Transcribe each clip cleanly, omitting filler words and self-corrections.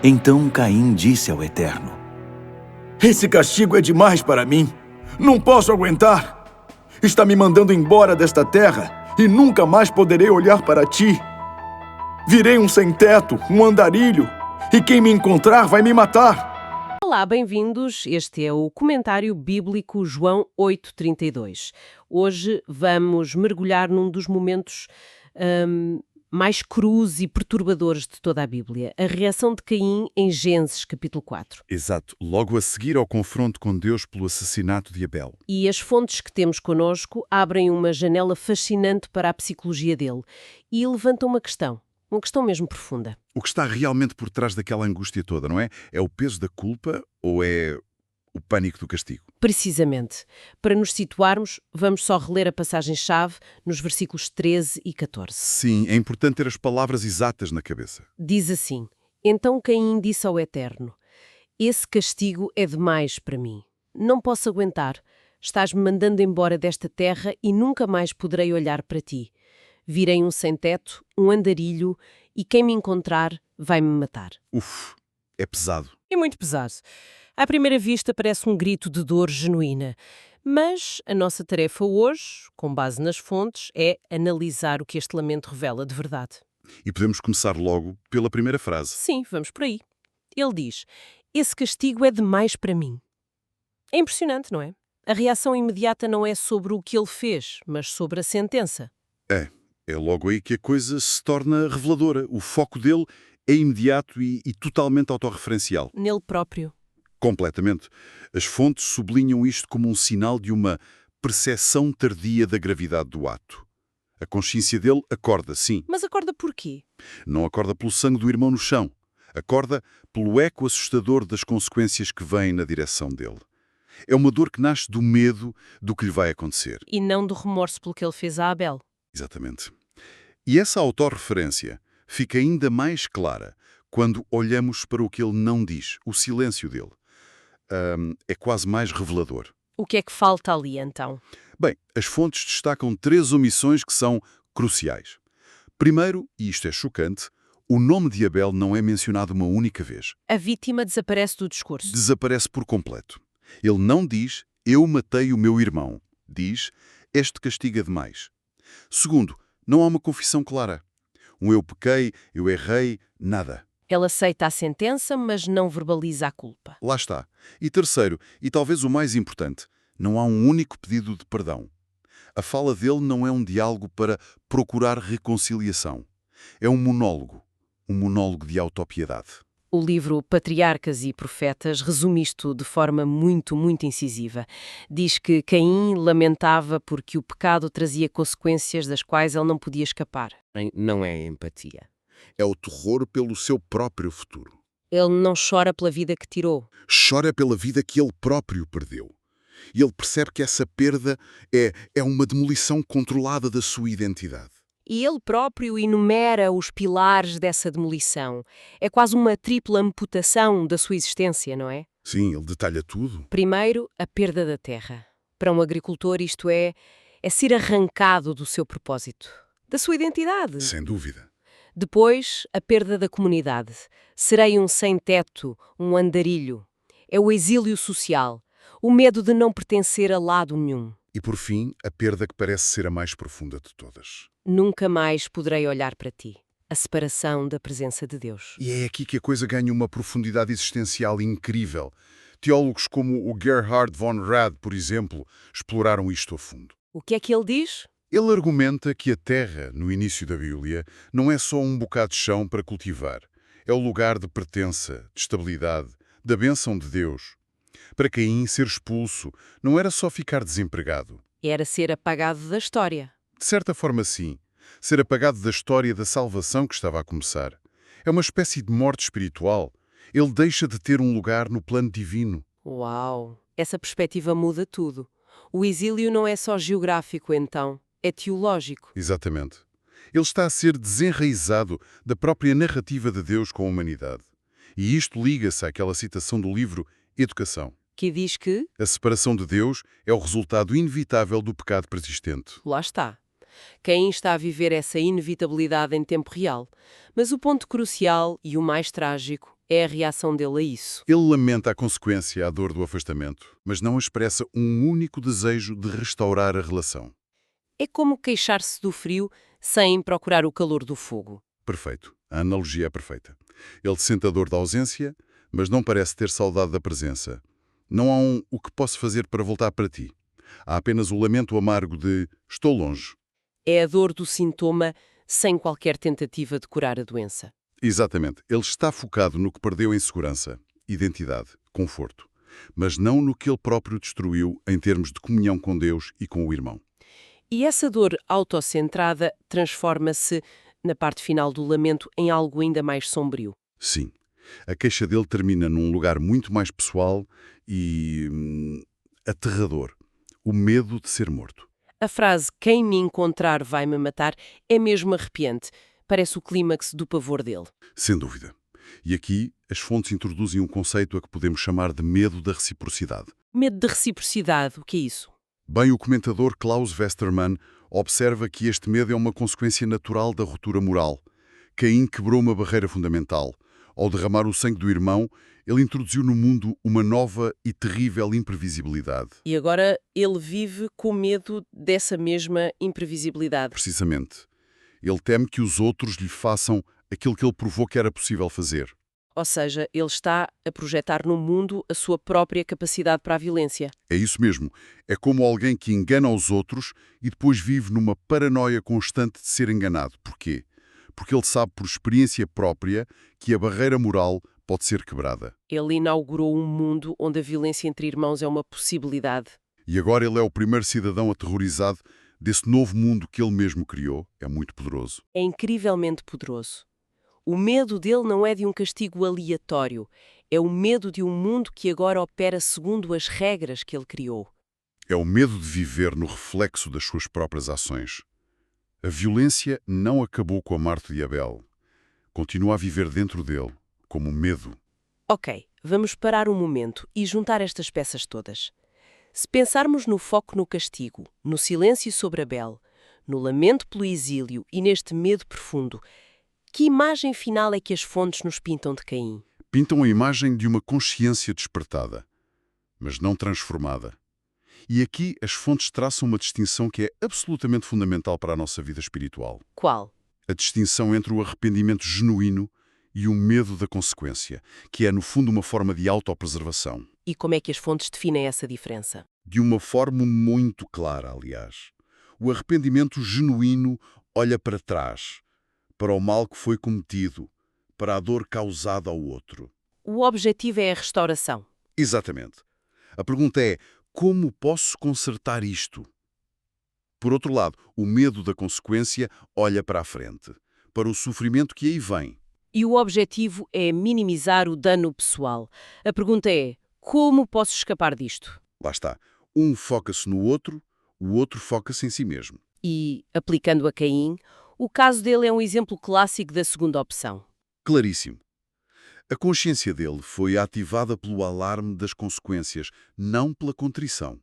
Então Caim disse ao Eterno: Esse castigo é demais para mim. Não posso aguentar. Está me mandando embora desta terra e nunca mais poderei olhar para ti. Virei um sem-teto, um andarilho, e quem me encontrar vai me matar. Olá, bem-vindos. Este é o Comentário Bíblico João 8:32. Hoje vamos mergulhar num dos momentos mais crus e perturbadores de toda a Bíblia, a reação de Caim em Gênesis capítulo 4. Exato, logo a seguir ao confronto com Deus pelo assassinato de Abel. E as fontes que temos connosco abrem uma janela fascinante para a psicologia dele e levantam uma questão mesmo profunda. O que está realmente por trás daquela angústia toda, não é? É o peso da culpa ou é o pânico do castigo? Precisamente. Para nos situarmos, vamos só reler a passagem-chave nos versículos 13 e 14. Sim, é importante ter as palavras exatas na cabeça. Diz assim: Então Caim disse ao Eterno: Esse castigo é demais para mim. Não posso aguentar. Estás-me mandando embora desta terra e nunca mais poderei olhar para ti. Virei um sem-teto, um andarilho, e quem me encontrar vai-me matar. Uf, é pesado. É muito pesado. À primeira vista parece um grito de dor genuína. Mas a nossa tarefa hoje, com base nas fontes, é analisar o que este lamento revela de verdade. E podemos começar logo pela primeira frase. Sim, vamos por aí. Ele diz: Esse castigo é demais para mim. É impressionante, não é? A reação imediata não é sobre o que ele fez, mas sobre a sentença. É logo aí que a coisa se torna reveladora. O foco dele é imediato e totalmente autorreferencial. Nele próprio. Completamente. As fontes sublinham isto como um sinal de uma percepção tardia da gravidade do ato. A consciência dele acorda, sim. Mas acorda por quê? Não acorda pelo sangue do irmão no chão. Acorda pelo eco assustador das consequências que vêm na direção dele. É uma dor que nasce do medo do que lhe vai acontecer. E não do remorso pelo que ele fez a Abel. Exatamente. E essa autorreferência fica ainda mais clara quando olhamos para o que ele não diz, o silêncio dele. É quase mais revelador. O que é que falta ali, então? Bem, as fontes destacam 3 omissões que são cruciais. Primeiro, e isto é chocante, o nome de Abel não é mencionado uma única vez. A vítima desaparece do discurso. Desaparece por completo. Ele não diz, eu matei o meu irmão. Diz, este castiga demais. Segundo, não há uma confissão clara. Eu pequei, eu errei, nada. Ele aceita a sentença, mas não verbaliza a culpa. Lá está. E terceiro, e talvez o mais importante, não há um único pedido de perdão. A fala dele não é um diálogo para procurar reconciliação. É um monólogo de autopiedade. O livro Patriarcas e Profetas resume isto de forma muito, muito incisiva. Diz que Caim lamentava porque o pecado trazia consequências das quais ele não podia escapar. Não é empatia. É o terror pelo seu próprio futuro. Ele não chora pela vida que tirou. Chora pela vida que ele próprio perdeu. E ele percebe que essa perda é uma demolição controlada da sua identidade. E ele próprio enumera os pilares dessa demolição. É quase uma tripla amputação da sua existência, não é? Sim, ele detalha tudo. Primeiro, a perda da terra. Para um agricultor isto é ser arrancado do seu propósito, da sua identidade. Sem dúvida. Depois, a perda da comunidade. Serei um sem-teto, um andarilho. É o exílio social, o medo de não pertencer a lado nenhum. E por fim, a perda que parece ser a mais profunda de todas. Nunca mais poderei olhar para ti. A separação da presença de Deus. E é aqui que a coisa ganha uma profundidade existencial incrível. Teólogos como o Gerhard von Rad, por exemplo, exploraram isto a fundo. O que é que ele diz? Ele argumenta que a terra, no início da Bíblia, não é só um bocado de chão para cultivar. É o lugar de pertença, de estabilidade, da bênção de Deus. Para Caim, ser expulso não era só ficar desempregado. Era ser apagado da história. De certa forma, sim. Ser apagado da história da salvação que estava a começar. É uma espécie de morte espiritual. Ele deixa de ter um lugar no plano divino. Uau! Essa perspectiva muda tudo. O exílio não é só geográfico, então. É teológico. Exatamente. Ele está a ser desenraizado da própria narrativa de Deus com a humanidade. E isto liga-se àquela citação do livro Educação. Que diz que... A separação de Deus é o resultado inevitável do pecado persistente. Lá está. Caim está a viver essa inevitabilidade em tempo real. Mas o ponto crucial e o mais trágico é a reação dele a isso. Ele lamenta a consequência, a dor do afastamento, mas não expressa um único desejo de restaurar a relação. É como queixar-se do frio sem procurar o calor do fogo. Perfeito. A analogia é perfeita. Ele sente a dor da ausência, mas não parece ter saudade da presença. Não há o que posso fazer para voltar para ti. Há apenas o lamento amargo de estou longe. É a dor do sintoma sem qualquer tentativa de curar a doença. Exatamente. Ele está focado no que perdeu em segurança, identidade, conforto, mas não no que ele próprio destruiu em termos de comunhão com Deus e com o irmão. E essa dor autocentrada transforma-se, na parte final do lamento, em algo ainda mais sombrio. Sim. A queixa dele termina num lugar muito mais pessoal e aterrador. O medo de ser morto. A frase "quem me encontrar vai me matar" é mesmo arrepiante. Parece o clímax do pavor dele. Sem dúvida. E aqui as fontes introduzem um conceito a que podemos chamar de medo da reciprocidade. Medo de reciprocidade, o que é isso? Bem, o comentador Klaus Westermann observa que este medo é uma consequência natural da ruptura moral. Caim quebrou uma barreira fundamental. Ao derramar o sangue do irmão, ele introduziu no mundo uma nova e terrível imprevisibilidade. E agora ele vive com medo dessa mesma imprevisibilidade. Precisamente. Ele teme que os outros lhe façam aquilo que ele provou que era possível fazer. Ou seja, ele está a projetar no mundo a sua própria capacidade para a violência. É isso mesmo. É como alguém que engana os outros e depois vive numa paranoia constante de ser enganado. Porquê? Porque ele sabe por experiência própria que a barreira moral pode ser quebrada. Ele inaugurou um mundo onde a violência entre irmãos é uma possibilidade. E agora ele é o primeiro cidadão aterrorizado desse novo mundo que ele mesmo criou. É muito poderoso. É incrivelmente poderoso. O medo dele não é de um castigo aleatório. É o medo de um mundo que agora opera segundo as regras que ele criou. É o medo de viver no reflexo das suas próprias ações. A violência não acabou com a Marta de Abel. Continua a viver dentro dele, como medo. Ok, vamos parar um momento e juntar estas peças todas. Se pensarmos no foco no castigo, no silêncio sobre Abel, no lamento pelo exílio e neste medo profundo, que imagem final é que as fontes nos pintam de Caim? Pintam a imagem de uma consciência despertada, mas não transformada. E aqui as fontes traçam uma distinção que é absolutamente fundamental para a nossa vida espiritual. Qual? A distinção entre o arrependimento genuíno e o medo da consequência, que é, no fundo, uma forma de autopreservação. E como é que as fontes definem essa diferença? De uma forma muito clara, aliás. O arrependimento genuíno olha para trás, para o mal que foi cometido, para a dor causada ao outro. O objetivo é a restauração. Exatamente. A pergunta é, como posso consertar isto? Por outro lado, o medo da consequência olha para a frente, para o sofrimento que aí vem. E o objetivo é minimizar o dano pessoal. A pergunta é, como posso escapar disto? Lá está. Um foca-se no outro, o outro foca-se em si mesmo. E, aplicando a Caim, o caso dele é um exemplo clássico da segunda opção. Claríssimo. A consciência dele foi ativada pelo alarme das consequências, não pela contrição.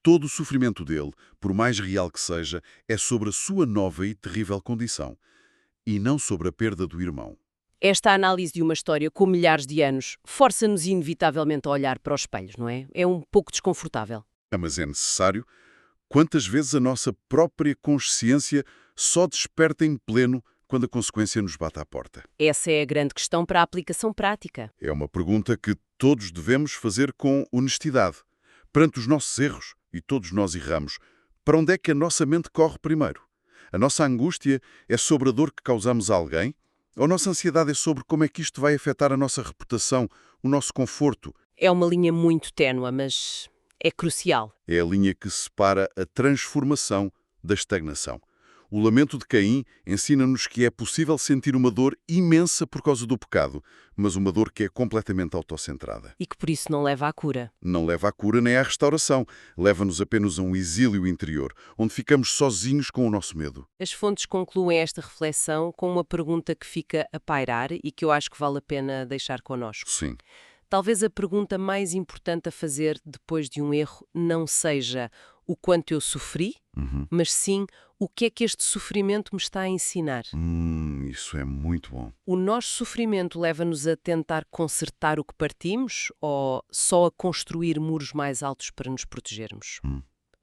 Todo o sofrimento dele, por mais real que seja, é sobre a sua nova e terrível condição, e não sobre a perda do irmão. Esta análise de uma história com milhares de anos força-nos inevitavelmente a olhar para os espelhos, não é? É um pouco desconfortável. Mas é necessário. Quantas vezes a nossa própria consciência só desperta em pleno quando a consequência nos bate à porta? Essa é a grande questão para a aplicação prática. É uma pergunta que todos devemos fazer com honestidade. Perante os nossos erros, e todos nós erramos, para onde é que a nossa mente corre primeiro? A nossa angústia é sobre a dor que causamos a alguém? Ou a nossa ansiedade é sobre como é que isto vai afetar a nossa reputação, o nosso conforto? É uma linha muito ténue, mas é crucial. É a linha que separa a transformação da estagnação. O lamento de Caim ensina-nos que é possível sentir uma dor imensa por causa do pecado, mas uma dor que é completamente autocentrada. E que por isso não leva à cura. Não leva à cura nem à restauração. Leva-nos apenas a um exílio interior, onde ficamos sozinhos com o nosso medo. As fontes concluem esta reflexão com uma pergunta que fica a pairar e que eu acho que vale a pena deixar connosco. Sim. Talvez a pergunta mais importante a fazer depois de um erro não seja o quanto eu sofri, mas sim O que é que este sofrimento me está a ensinar? Isso é muito bom. O nosso sofrimento leva-nos a tentar consertar o que partimos ou só a construir muros mais altos para nos protegermos?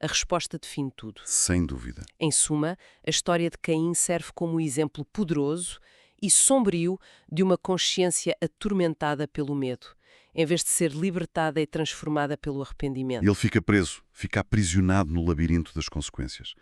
A resposta define tudo. Sem dúvida. Em suma, a história de Caim serve como exemplo poderoso e sombrio de uma consciência atormentada pelo medo, em vez de ser libertada e transformada pelo arrependimento. Ele fica preso, fica aprisionado no labirinto das consequências,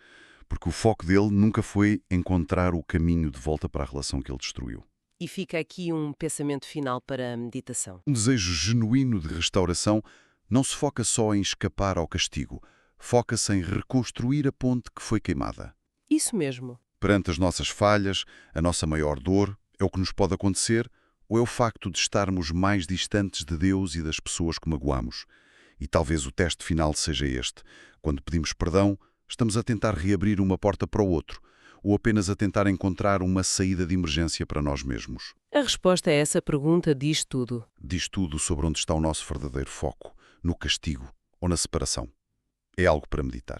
porque o foco dele nunca foi encontrar o caminho de volta para a relação que ele destruiu. E fica aqui um pensamento final para a meditação. Um desejo genuíno de restauração não se foca só em escapar ao castigo, foca-se em reconstruir a ponte que foi queimada. Isso mesmo. Perante as nossas falhas, a nossa maior dor, é o que nos pode acontecer ou é o facto de estarmos mais distantes de Deus e das pessoas que magoamos. E talvez o teste final seja este. Quando pedimos perdão, estamos a tentar reabrir uma porta para o outro, ou apenas a tentar encontrar uma saída de emergência para nós mesmos. A resposta a essa pergunta diz tudo. Diz tudo sobre onde está o nosso verdadeiro foco, no castigo ou na separação. É algo para meditar.